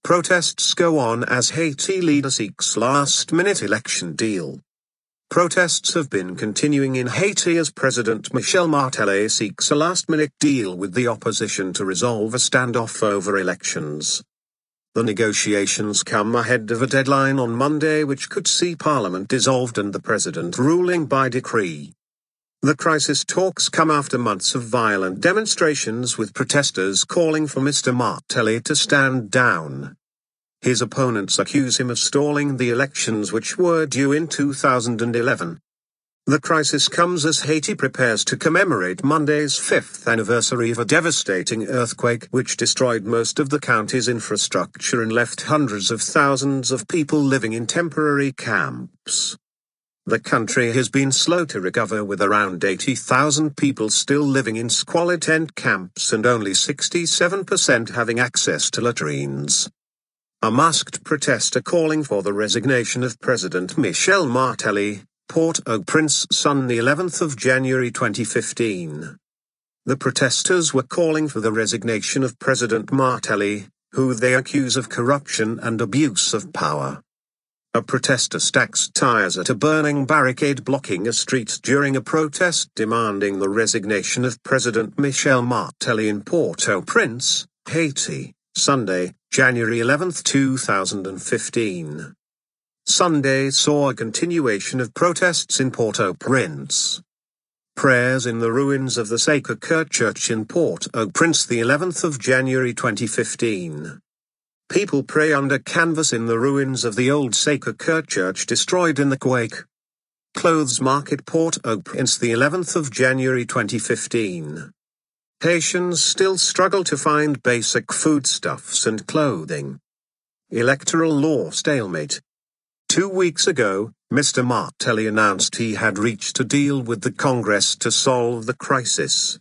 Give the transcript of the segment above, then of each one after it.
Protests go on as Haiti leader seeks last-minute election deal. Protests have been continuing in Haiti as President Michel Martelly seeks a last-minute deal with the opposition to resolve a standoff over elections. The negotiations come ahead of a deadline on Monday which could see Parliament dissolved and the President ruling by decree. The crisis talks come after months of violent demonstrations with protesters calling for Mr Martelly to stand down. His opponents accuse him of stalling the elections which were due in 2011. The crisis comes as Haiti prepares to commemorate Monday's 5th anniversary of a devastating earthquake which destroyed most of the country's infrastructure and left hundreds of thousands of people living in temporary camps. The country has been slow to recover with around 80,000 people still living in squalid tent camps and only 67% having access to latrines. A masked protester calling for the resignation of President Michel Martelly, Port-au-Prince, on the 11th of January 2015. The protesters were calling for the resignation of President Martelly, who they accuse of corruption and abuse of power. A protester stacks tires at a burning barricade blocking a street during a protest demanding the resignation of President Michel Martelly in Port-au-Prince, Haiti, Sunday, January 11, 2015. Sunday saw a continuation of protests in Port-au-Prince. Prayers in the ruins of the Sacré-Cœur Church in Port-au-Prince the 11th of January 2015. People pray under canvas in the ruins of the old Sacré-Cœur Church destroyed in the quake. Clothes Market Port-au-Prince the 11th of January 2015. Haitians still struggle to find basic foodstuffs and clothing. Electoral law stalemate. 2 weeks ago, Mr Martelly announced he had reached a deal with the Congress to solve the crisis.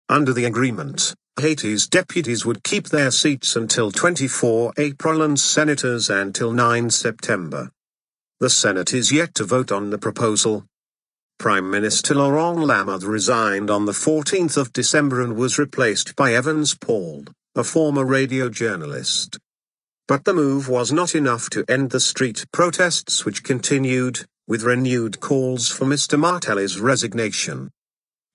Under the agreement, Haiti's deputies would keep their seats until 24 April and senators until 9 September. The Senate is yet to vote on the proposal. Prime Minister Laurent Lamothe resigned on the 14th of December and was replaced by Evans Paul, a former radio journalist. But the move was not enough to end the street protests which continued, with renewed calls for Mr Martelly's resignation.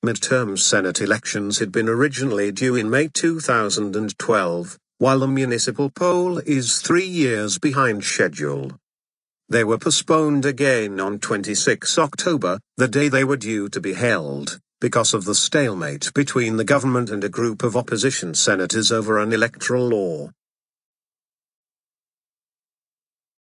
Midterm Senate elections had been originally due in May 2012, while the municipal poll is 3 years behind schedule. They were postponed again on 26 October, the day they were due to be held, because of the stalemate between the government and a group of opposition senators over an electoral law.